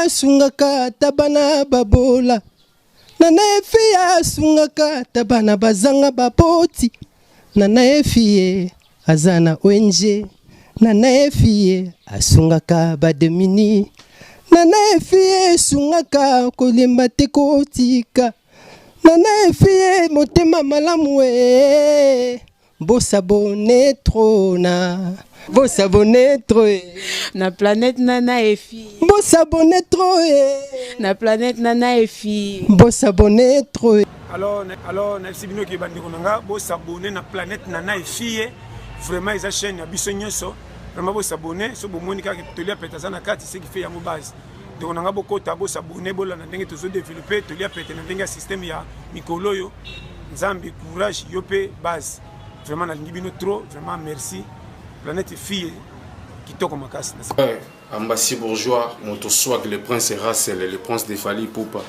sungaka tabana babola. Nana efia sungaka tabana bazanga bapoti. Nana efie azana ONG. Nana efie asungaka bademini. Nana efie sungaka kolimba tekotika. Nana efie motema malamwe. Bossa bonnet trona. Bossa bonnet trop. Na planète Nana et fille. Bossa bonnet trop. Na planète Nana et fille. Bossa bonnet trop. Alors, merci bino ki bandi konanga. Bossa bonnet na planète Nana et fille. Vraiment, ils chaîne ya biso nyonso. Vraiment bossa bonnet. So bomoni ka tolia petazana kati c'est qui fait yango base. Donc on a beaucoup de bossa bonnet bola na ndenge tozo développer tolia pete na ndenge système ya mikolo yo. Nzambi courage yopé base. Vraiment na ngibino trop. Vraiment merci. Planète fille qui toque ma casse. Ambassy bourgeois, mon swag, le prince Racel, le prince de Fali Poupa.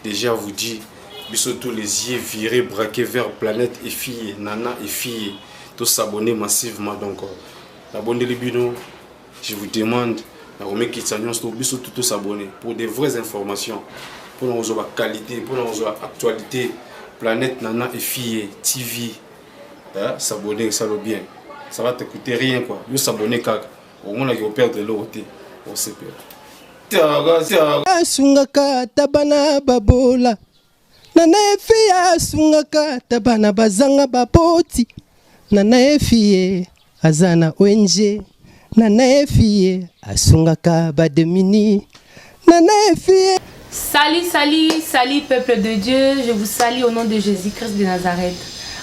Déjà vous dit, tous les yeux virés, braqués vers planète et fille, nana et fille, tous s'abonner massivement. Donc, abonnez les binos, je vous demande, tous s'abonner pour des vraies informations, pour nos qualité, pour nos actualité, planète, nana et fille, TV, s'abonner, ça va bien. Ça va te coûter rien quoi. Vous s'abonner car au moins là, ils vont perdre l'eau. On se perd. Sungaka tabana babola. Nana efia sungaka tabana bazanga bapoti. Nana efie azana ONG. Nana efie asungaka bademini. Nana efie. Salut peuple de Dieu. Je vous salue au nom de Jésus-Christ de Nazareth.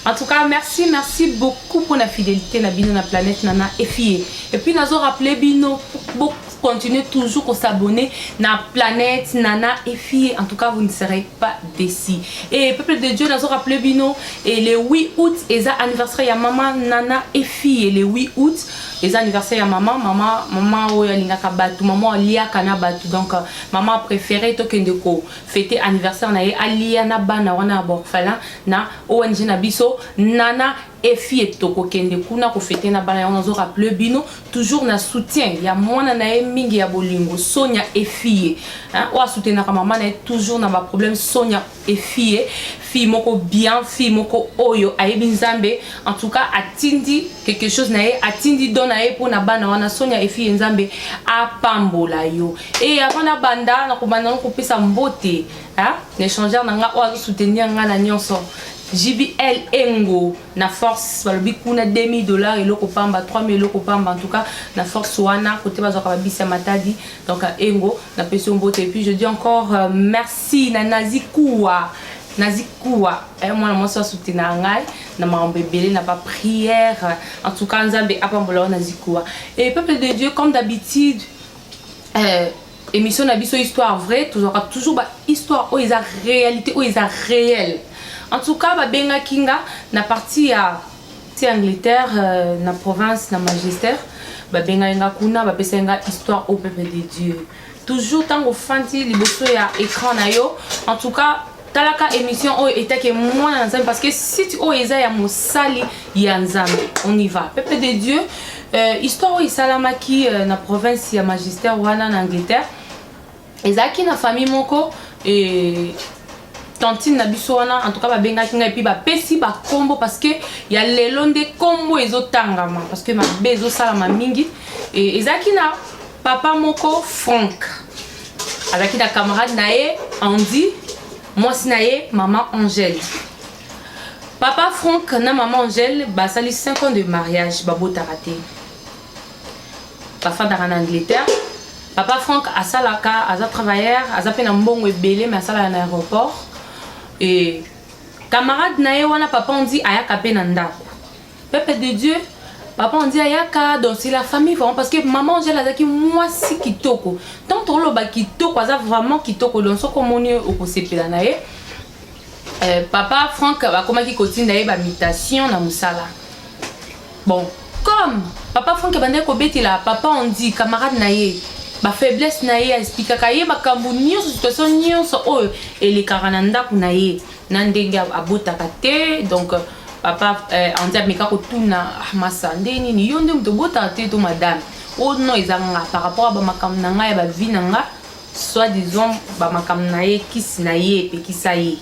En tout cas, merci beaucoup pour la fidélité na bino na planète Nana et fille. Et puis nous avons rappelé bino pour continuer toujours à s'abonner na planète Nana et fille. En tout cas, vous ne serez pas déçus. Et peuple de Dieu, nous avons rappelé bino et le 8 août et anniversaire ya maman Nana et fille. Et le 8 août les anniversaires ya maman oya lingaka batu, maman lia kana batu. Donc maman préférée to kende ko fêter anniversaire na ye alia na bana wana borfala na ONG na biso Nana et fille toko kende kuna ko fêter na bana on zo rappelé bino toujours na soutien ya mwana na ye mingi ya bolingo Sonia et fille hein o soutenir ka maman na toujours na ba problème Sonia et fille moko bien fille moko oyo ayebi nzambe en tout cas atindi quelque chose na ye atindi dona ye pour na bana wana Sonia et fille nzambe apambola yo et avant na banda na ko banda ko pesa mbote hein l'échangeur na nga o soutenir nga na nyonso JBL Engo na force balobi kuna $2000 et loko pamba $3000 loko pamba en tout cas na force wana côté bazo ka bisa matadi donc Engo na peso mbote et puis je dis encore merci na Nazikuwa moi moi ça soutenir ngai na mambebele na pas prière en tout cas nzambe apambola Nazikuwa et peuple de Dieu comme d'habitude émission na biso histoire vraie toujours ba histoire o isa réalité o isa réel. En tout cas, Benga Kinga, na partie à Angleterre, na province, na magistère, Benga Inga Kuna, Benga histoire au peuple de Dieu. Toujours tant au fanti, liboso ya écran na yo. En tout cas, talaka émission o était que moi ensemble parce que si tu o eza ya mosali ya nzambe, on y va. Peuple de Dieu, histoire o isalamaki na province ya magistère wana na Angleterre. Ezaki na famille moko et tantine na biso wana en tout cas ba benga kinga et puis ba pesi ba combo parce que y a lelo nde combo ezotangama parce que ma bezo sala ma mingi et ezaki na papa moko Frank avec la camarade nae Andy moi sinaye maman Angèle papa Frank na maman Angèle ba sali 5 ans de mariage ba botarate papa dans Angleterre papa Frank a salaka a travailleur a fait na mbongo ebele mais a sala na aéroport. Et camarade nae wana papa on dit ayaka pe na ndako. Peuple de Dieu, papa on dit ayaka donc c'est la famille vraiment parce que maman Angèle azaki moi si kitoko. Tant to lo ba kitoko aza vraiment kitoko donc so komoni okosepela nae. Papa Frank ba komaki kotine nae ba mutation na musala. Bon, comme papa Frank bande ko betila papa on dit camarade nae ba faiblesse na ye explique kaye makambu nyonso situation nyonso oyo ele karananda kuna ye na ndenge abotaka te donc papa on dit meka ko tuna masande ni yonde mto bota te to madame o no ezanga par rapport à ba makambu na nga ya ba vie na nga soit disons bamakam na ye kisi na ye pe kisaye.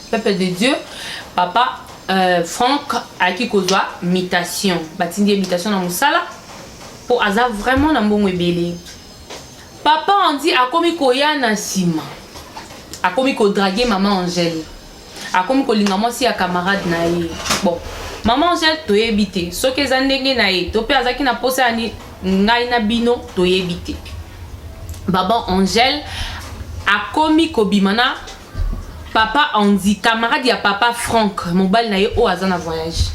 Peuple de Dieu, papa Franck aki kozwa mutation, batindi mutation na musala pour aza vraiment na mbongo ebele. Papa on dit akomi koya na sima, akomi ko draguer maman Angèle, akomi ko linga mwasi ya camarade na ye. Bon, maman Angèle toyebite, soki eza ndenge na ye, to pe azaki na posa ni ngai na bino toyebite. Baba Angèle akomi ko bimana papa on dit camarade ya papa Franck, mobile na ye o azana voyage.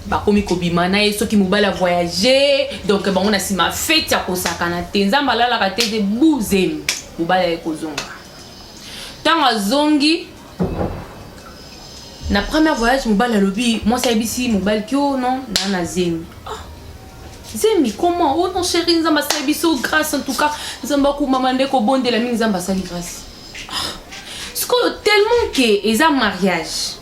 Bakomi kobima na ye soki mobile a voyager, donc ba on a si ma fête ya kosakana te nzamba la ka te de bouzem mobile ya kozonga. Tanga zongi na premier voyage mobile lobi moi ça ibisi mobile kyo non na zemi. Zemi comment oh non chérie nzamba ça ibiso grâce en tout cas nzamba ko mama ndeko bonde la mingi nzamba sali grâce. Tellement que ils ont mariage.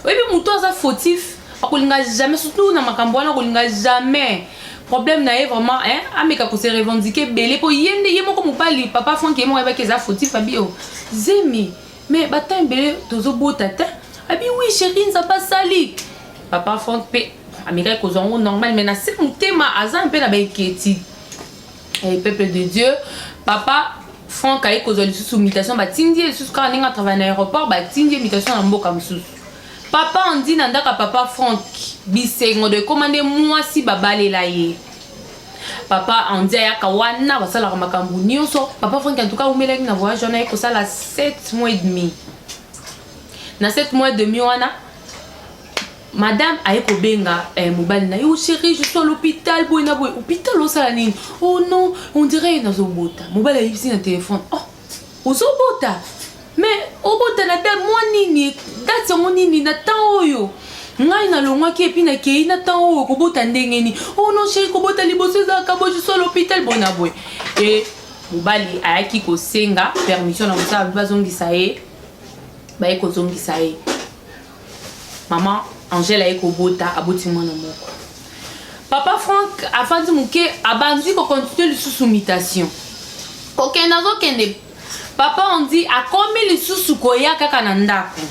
Oui, mais mon toit fautif. On n'a jamais, surtout dans ma campagne, on n'a jamais. Problème n'a vraiment, hein. Ah, mais quand on s'est revendiqué, belé pour yende, yemo comme pas le papa Franck et moi avec les fautifs, Fabio. Zemi, mais bataille belé, tozo beau tata. Ah, oui, chérie, ça pas sali. Papa Franck, Amérique, aux gens normal, mais c'est mon thème, azan, un peu la béquette. Et peuple de Dieu, papa. Franck a causé une sous-mutation, bah tindi sous quand on travaille à l'aéroport, bah tindi mutation en boka msous. Papa on dit nandaka papa Franck bisengo de commander moi si baba lelaye. Papa on dit ya kawana basala ka makambu nyonso. Papa Franck en tout cas umeleki na voyage on a ko sala 7 mois et demi. Na 7 mois et demi wana madame aiko benga mobile na yo chérie je suis à l'hôpital boy na boy hôpital au salanine oh non on dirait na zobota mobile a ici na téléphone oh ozobota mais obota na date moi nini date mo nini na temps oyo ngai na longwa ki epi na kei na temps oyo ko bota ndenge ni oh non chérie ko bota liboso za ka bo je suis à l'hôpital boy na boy et mobile ayaki ko senga permission na mosala bazongisa ye ba eko zongisa ye maman Angèle a kobota aboti mwana moko. Papa Franck a fait que abandi ko continuer le sous-mutation. Koke nazo kende. Papa on dit a komi le sous koya kaka na ndako.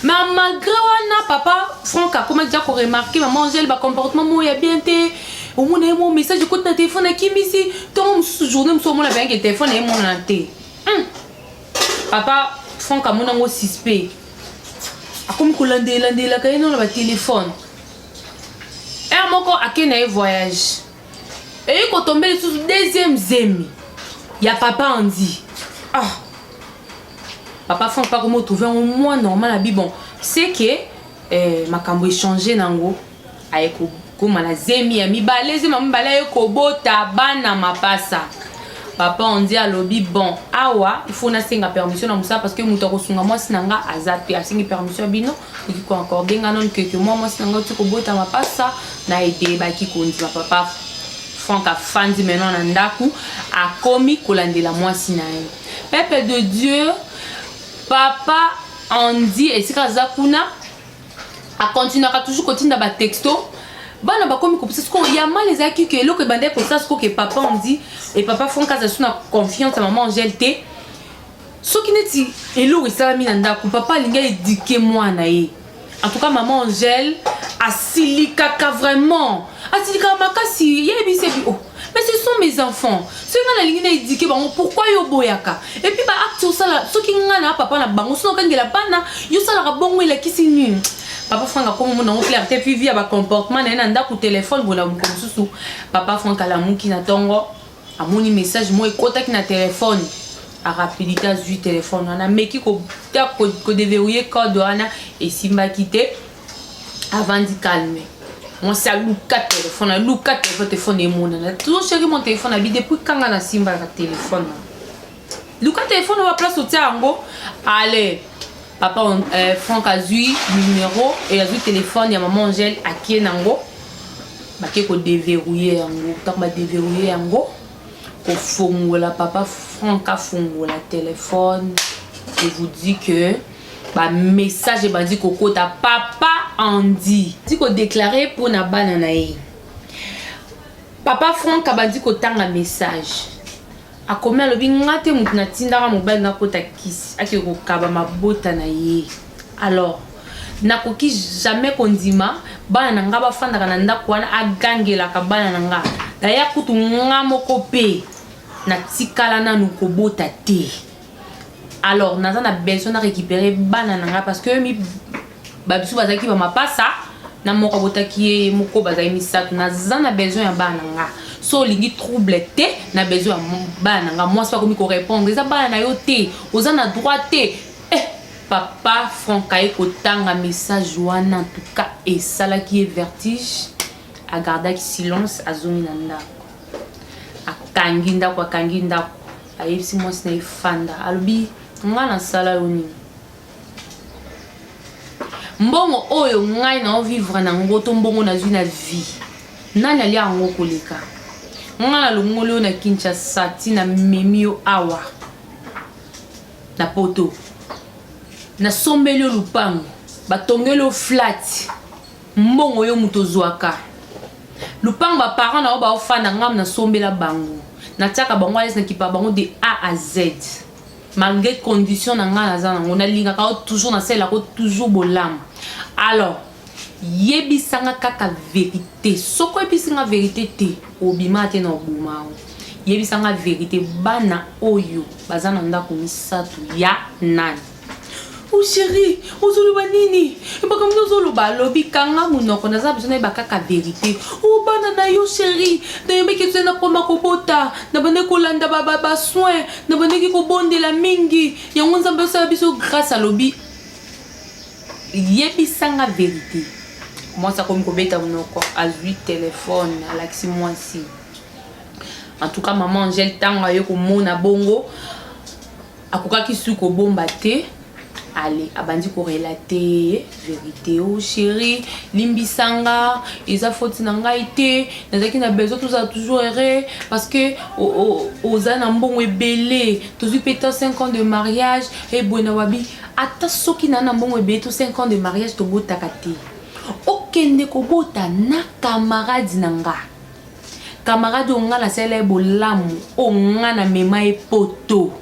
Mais malgré wana papa Franck a comment dire ko remarquer maman Angèle ba comportement mo ya bien té. Au moins mon message écoute na téléphone à kimisi. Ton journée mo la bien que téléphone et mon nanté. Papa Franck a mon ngo suspect. Comme qu'on l'a quand on a téléphone. Et à mon corps, à qui n'a voyage. Et quand on tombe sur le deuxième zemi, il y a papa on dit. Ah, papa Franck pas comment trouver un mois normal à bon. C'est que ma cambo échangé nango avec comme la zemi a mi balèze ma balèze kobota bana ma passa. Papa on dit à lobby bon awa il faut na senga permission na musa parce que muto ko sunga moi sinanga azape asingi permission bino il faut encore benga non que moi sinanga tu ko bota ma passa na ide ba ki ko ndi papa Franck a fandi maintenant na ndaku a komi kolandela moi sinaye. Peuple de Dieu, papa on dit et si kazakuna a continuer à toujours continuer ba texto. Bana bakomi ko parce que ya mal les acquis que lo que bande pour ça ce que papa on dit et papa Franck a suna confiance à maman Angèle té ce qui neti elo ça mi nanda ko papa linga éduquer moi na ye en tout cas maman Angèle a silika vraiment a silika makasi yebi c'est oh mais ce sont mes enfants ce nga na linga éduquer bango pourquoi yo boyaka et puis ba acte ça là ce qui nga na papa na bango so kangela bana yo sala ka bongo ila kisini. Papa Franck a comme mon clarté puis via ba comportement na nda ku téléphone bola mu comme sous papa Franck a la muki na tongo a moni message moi contact na téléphone a rapidité à du téléphone on a meki ko déverrouiller code ana et simba quitter avant de calmer moi ça luka téléphone et mon na toujours chéri mon téléphone abi depuis quand na simba ka téléphone luka téléphone va place au tiango allez papa Franck a eu numéro et a eu téléphone ya maman Angèle à qui nango ba ke ko déverrouiller yango tant ba déverrouiller yango ko fongola papa Franck a fongola téléphone et vous dit que ba message ba dit koko ta papa Andy dit ko déclarer pour na banana yi papa Franck a ba dit ko tanga message akomi alobi ngate mutu na tindaka mobali nakota kisi ake kokaba mabota na ye. Alors nakoki jamais kondima bana nanga bafandaka na ndako wana agangelaka bana nanga daya kutu nga moko pe na tikala nanu kobota te. Alors naza na besoin na récupérer bana nanga parce que mi babisu bazaki ba mapasa na moko botaki ye moko bazaki misatu naza na besoin ya bana nanga. So lingi trouble te na besoin ya bana nanga. Moi c'est pas comme ko répondre eza bana na yo te oza na droit te. Papa Francaye kotanga message wana en tout cas et sala qui est vertige a garder silence azongi na ndako akangi ndako ayebisi mwasi na ifanda alobi nga na sala yoni mbongo oyo ngai na vivre na ngoto mbongo na zwi na vie nani ali yango koleka nga na longolo na Kinshasa tina memio awa na poto na sombeli lupango batongelo flat mbongo yo muto zwaka lupango ba parents na ba ofanda ngam na sombela bango na tiaka bango alès na kipa bango de A à Z malgré condition na nga na za nango na linga ka toujours na sela ko toujours bolam. Alors yebisanga kaka vérité soko ebisinga vérité te obima te na obuma yebisanga vérité bana oyo bazana ndako misatu ya nani. Oh chérie, ozolo banini. Eba comme nous ozolo balobi kanga munoko naza besoin ba kaka vérité. Oh bana na yo chérie, na yembe ke tsena koma kobota, na bande ko landa ba soin, na bande ki ko bondela mingi. Yango nzambe sa biso grâce à lobi. Yebisanga vérité. Moi ça comme ko beta munoko à 8 téléphone, à l'axi moi si. En tout cas maman Angèle tanga yo ko mona bongo. Akoka ki su ko bomba te. Allez, abandi ko relater vérité. Oh chérie, limbisanga, ils a faute nanga été, nazaki na besoin tous a toujours erré parce que oza na mbongo ebele, tous péta 5 ans de mariage et bona wabi, ata soki na mbongo ebele tous 5 ans de mariage to botaka te. Okende ko bota na camarade nanga. Camarade onga la sele bolamu, onga na mema e poto.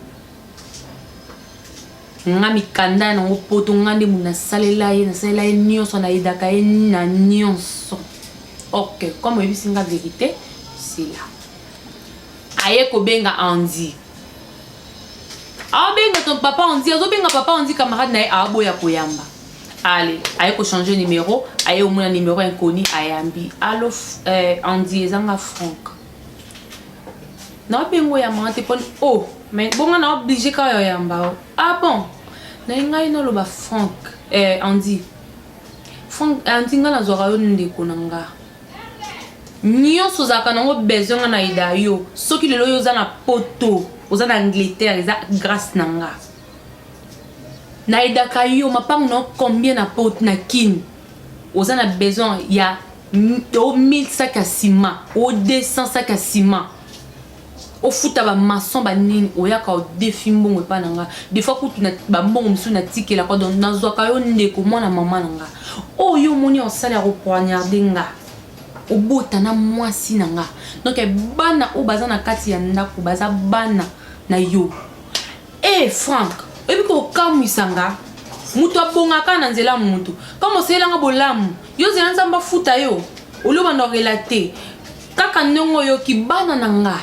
Nga mikanda na poto ngande muna salela ye nyonso na idaka ye na nyonso. OK, comme ebisinga vérité, c'est là. Aye ko benga Andy. Benga ton papa Andy, benga papa Andy camarade na aboya koyamba. Allez, aye ko changer numéro, aye au moins numéro inconnu ayambi. Allo Andy ezanga Franck. Na bengo ya mante pon oh mais bon on a obligé quand yamba. Ah bon. Na ngai no lo ba Franck Andy. Franck Andy ngana zora yo ndeko nanga. Nyonso zaka nango besoin na ida yo. Soki lelo yo za na poto, oza na Angleterre, eza grâce nanga. Na ida ka yo mapang no combien na pot na kin. Oza na besoin ya 1000 sacs à ciment, 200 sacs à ciment. Au futa ba maçon ba nini oyaka o défi mbongo pa nanga des fois kutu na ba mbongo msu na tikela ko don nazwaka yo ndeko mwana mama nanga o yo moni on sala ro poignarder nga o bota na mwasi nanga donc bana o bazana kati ya ndako baza bana na yo Franck ebi ko kamwisanga mutu abongaka na nzela mutu comme oselanga bolamu yo zela nzamba futa yo oloba no relater kaka ndongo yo ki bana nanga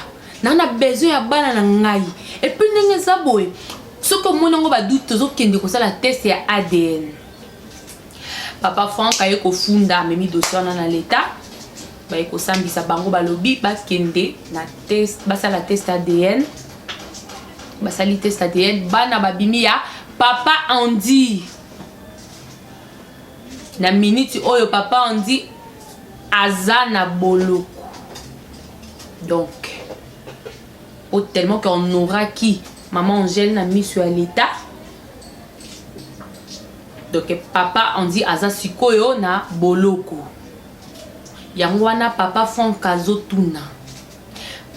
nana besoin ya bana na ngai et puis ndenge zaboy soko monongo ba doute zo kende ko sala test ya ADN. Papa Franck aye ko funda memi dossier na l'état ba ko sambisa bango balobi ba kende na test ba sala test ADN ba sali test ADN bana babimi ya papa Andy na minute oyo papa Andy azana boloko donc tellement qu'on aura qui maman Angèle n'a mis sur l'état donc papa on dit aza sikoyo na boloko yangwana papa fon kazo tuna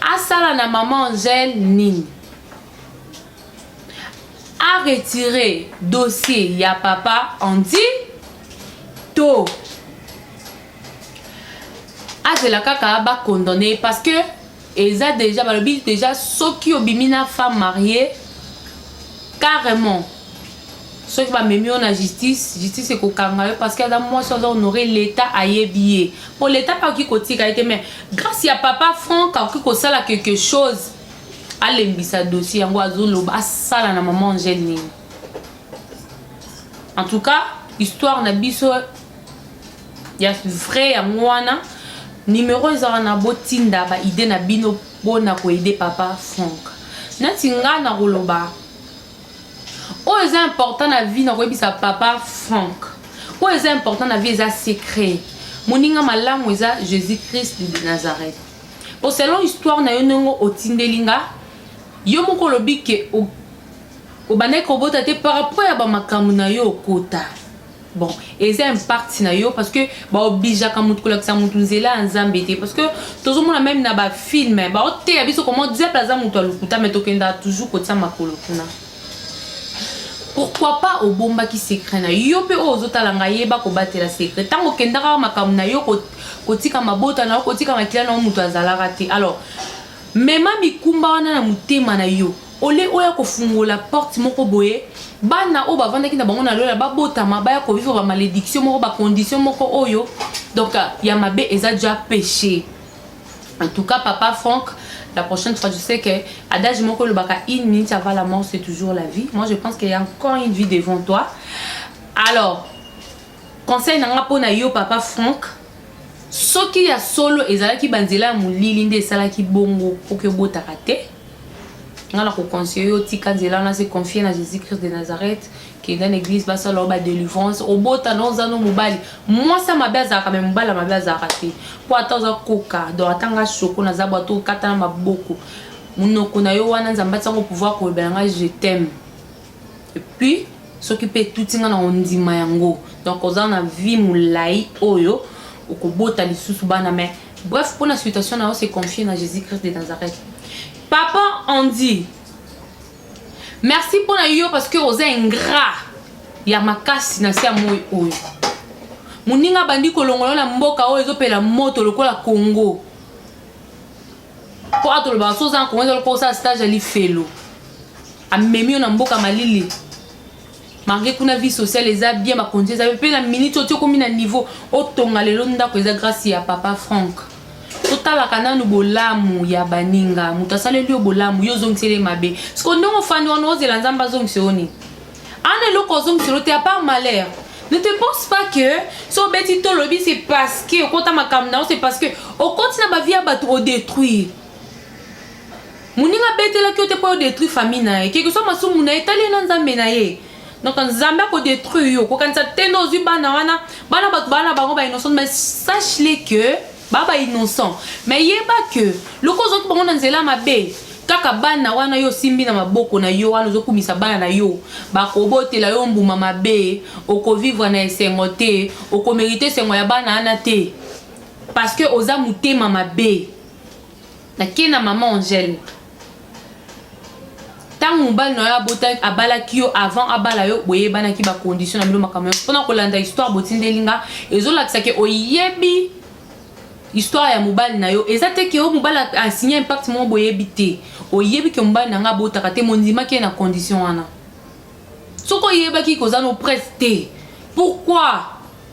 asala na maman Angèle nini a retiré dossier ya papa on dit to azela kaka ba condamné parce que et ça déjà balobi déjà ceux qui obimina femme mariée carrément ceux qui va même en la justice c'est kokanga parce que dans moi ça honorer l'état ayebié pour l'état pas qui kotika été mais grâce à papa Franck qui ko sala quelque chose à l'embissa dossier yango azolo ba sala na maman Angèle. En tout cas histoire na biso ya vrai ya mwana numéro ezala na botinda ba idée na bino bona ko aider papa Franck natinga na koloba o est important na vie na koyebisa papa Franck o est important na vie eza secret moninga malamu eza Jésus-Christ de Nazareth pour selon histoire na yo ndenge otindelinga yo moko lobi ke o bane ko bota te par rapport ya ba makamu na yo kota bon eza impact na yo parce que ba oblige ka mutu kolakisa mutu nzela nzambe te parce que tozo mona même na ba film ba ote ya biso comment dire plaza mutu alukuta mais tokenda toujours kotia makolo kuna. Pourquoi pas au bomba qui secret na yo pe ozotala nga yeba ko batela secret tango kendaka makamu na yo kotika mabota na kotika makila na mutu azalaka te alors mema mikumba wana na mutema na yo ole oya ko fungola porte moko boye bana o bavandaki na bango na lola babota mabaya ko vivre ba malédiction moko ba condition moko oyo donc ya mabe eza déjà péché. En tout cas papa Franck la prochaine fois je sais que adage moko le baka 1 minute avant la mort c'est toujours la vie. Moi je pense qu'il y a encore une vie devant toi. Alors conseil nanga pona yo papa Franck soki ya solo ezalaki banzela mulili nde esalaki bongo oke botaka te ngala ko conseiller yo tika nzela na se confier na Jésus-Christ de Nazareth qui est dans l'église basa loba délivrance au bota nozano mobali moi ça mabaza quand même mobala mabaza raté pour attendre koka do atanga choko na zabwa to kata na maboko munoko na yo wana nzamba tsango pouvoir ko belanga je t'aime et puis s'occuper tout tinga na ondima yango donc oza na vie mulai oyo okobota lisusu bana mais bref pour la situation na se confier na Jésus-Christ de Nazareth. Papa Andy merci pour la yo parce que oza ingrat ya makasi na sia moyo oyo muninga bandi kolongola na mboka oyo ezopela moto lokola Congo po atolo ba soza Congo ezolo sa stage ali felo amemi na mboka malili malgré kuna vie sociale eza bien ma konje eza pe na minute otio komi na niveau otonga lelo ndako eza grâce ya papa Franck totala kananu bolamu ya baninga mutasaleli bolamu yo zongisele mabe siko ndongo fani wana ozela nzamba zongisoni ane loko zongiselo te à part malheur. Ne te pense pas que so beti to lobi c'est parce que okota makamna c'est parce que okoti na ba vie ba to détruire muninga betela ki o te po détruire famille na ye quelque soit masumu na etali na nzambe na ye. Donc nzambe ko détruire yo ko kanisa tendo zu bana wana bana batu bana bango ba innocent mais sache-le que baba innocent mais yeba que loko zo bango na nzela mabe kaka bana wana yo simbi na maboko na yo wana zo kumisa bana na yo ba ko botela yo mbuma mabe oko vivre na esengo te oko mériter sengo ya bana ana te parce que oza mutema mabe na kina maman Angèle tant mobile na ya bota abala kio avant abala yo boye bana ki ba condition na bilo makamyo pona ko landa histoire botindelinga ezola kisake oyebi histoire ya mobile na yo ezate ke o mobile a signé impact mo boyebi te oyebi ke mobile na nga bota kate mondima ki na condition wana soko yeba ki koza no preste pourquoi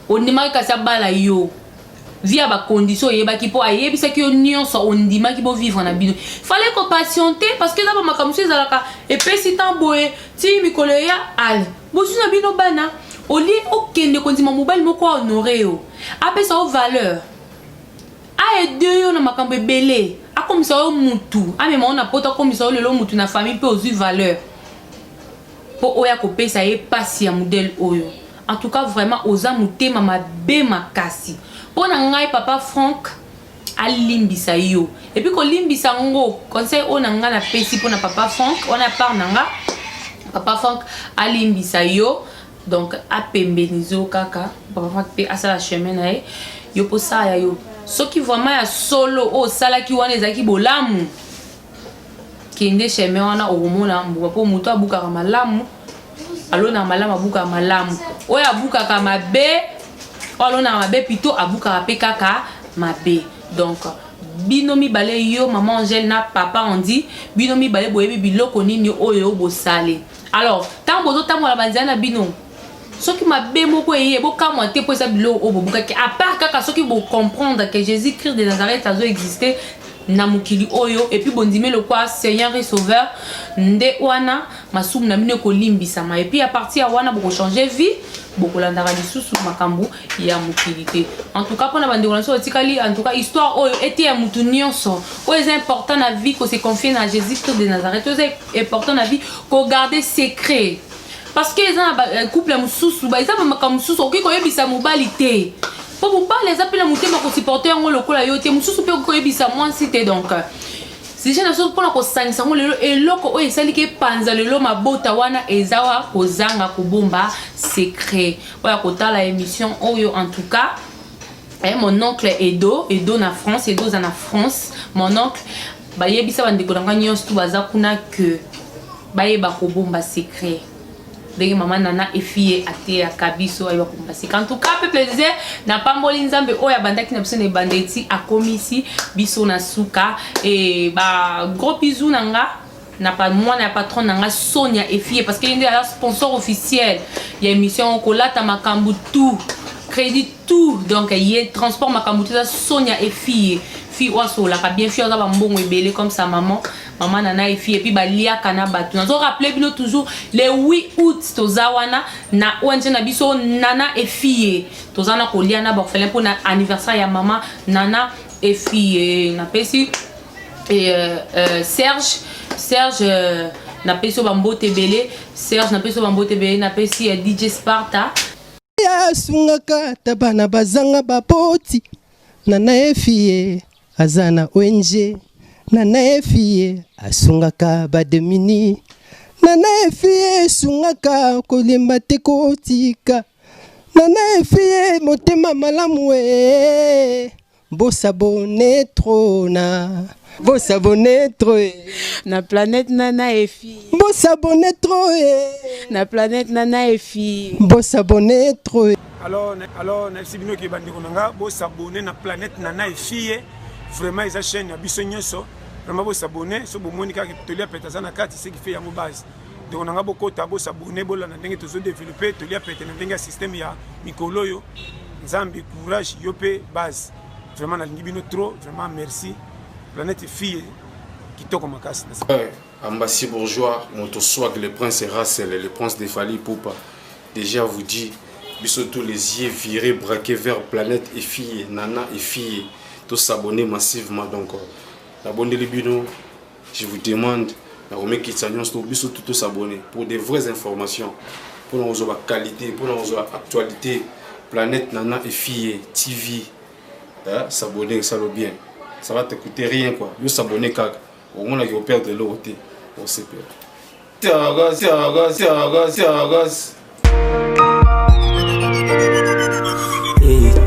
ondima ka sa bala yo via ba condition yeba ki po ayebi sa ki yo nyonso ondima ki bo vivre na bino fallait ko patienter parce que d'abord makamso ezalaka et puis si tant boye ti mikolo ya al bosu na bino bana oli okende kondima mobile moko honorer yo apesa o valeur a aider yo na makambo ebele akomisa yo mutu amema ona pota komisa yo lelo mutu na famille pe ozu valeur po oya ko pesa ye pasi ya modèle oyo. En tout cas vraiment oza mutema mabe makasi pona ngai papa Franck alimbisa yo et puis ko limbisa ngo conseil ona nga na pesi pona papa Franck ona part nanga papa Franck alimbisa yo donc apembenizo kaka papa Franck pe asala chemin na ye yo posa ya yo soki vraiment ya solo o sala ki wana ezaki bolamu kende chemin wana okomona mbuka po muto abuka malamu alona malamu abuka malamu oya abuka ka mabe alona mabe plutôt abuka pe kaka mabe donc binomi balé yo maman Angèle na papa on dit binomi balé boyebi biloko nini oyo bo salé. Alors tant bozo tamola banzana bino soki mabe moko eye bo kamwa te po eza biloko obo bukaki à part kaka soki bo comprendre que Jésus-Christ de Nazareth a existé na mukili oyo et puis bondime le quoi Seigneur et Sauveur nde wana masum na mine ko limbisa ma et puis à partir wana boko changer vie boko landara lisusu makambu ya mukilité. En tout cas pour na bande relation otikali en tout cas histoire oyo était ya mutu nyonso oyo est important na vie ko se confier na Jésus-Christ de Nazareth est important na vie ko garder secret parce que les un couple mususu ba ezaba makamususu okiko yebisa mobalité. Pour vous parler, les appels à monter ma supporter en le cola yote, mususu pe ko yebisa moi cité donc. Si j'ai la chose pour la ko sangisa ngo lelo eloko o esali ke panza lelo mabota wana ezawa kozanga kubumba secret. Voilà ko ta la émission oyo en tout cas. Mon oncle Edo na France, Edo na France, mon oncle ba yebisa bandeko nanga nyonso tu baza kuna que ba yeba kubumba secret. Denge maman nana efie ate ya kabiso ayo kumbasi. En tout cas peuple disait na pamboli nzambe oya bandaki na biso ne bandeti akomisi biso na suka et ba gros bisous nanga na pas moi na patron nanga Sonia efie parce que il est la sponsor officiel ya émission kolata makambu tout crédit tout donc il transport makambu tout Sonia efie fille oiseau la bien fille za ba mbongo ebele comme ça maman nana et fille et puis balia kana batu nous rappelé bino toujours le 8 août tozawana na onje na biso nana et fille tozana koliana borfelin pour na anniversaire ya maman nana et fille na pesi et Serge na pesi bambote belé Serge na pesi bambote belé na pesi DJ Sparta ya sungaka tabana bazanga bapoti nana et fille azana ONG nana efie asungaka bademini nana efie sungaka kolemba te kotika nana efie motema malamu e bosabone trona bosabone tro na planète nana efie bosabone tro na planète nana efie bosabone tro alors na sibino ki bandiko nanga bosabone na planète nana efie vraiment ils chaîne ya biso nyonso vraiment bo s'abonner so bo monika ke tolia peta na kati ce qui fait yango base donc on a beaucoup tabo s'abonner bola na ndenge tozo développer tolia peta na ndenge système ya mikolo yo nzambi courage yope base vraiment na lingibino trop vraiment merci planète fille kitoko makasi Ambassi bourgeois moto swag le prince Racel le prince des Fali Poupa déjà vous dit biso tous les yeux virés braqués vers planète et fille nana et fille tous s'abonner massivement donc abonnez les bino je vous demande tous s'abonner pour des vraies informations pour nos qualité pour nos actualité planète nana et fille TV s'abonner ça va bien ça va te coûter rien quoi yo s'abonner car au moins là perdre l'autre on sait pas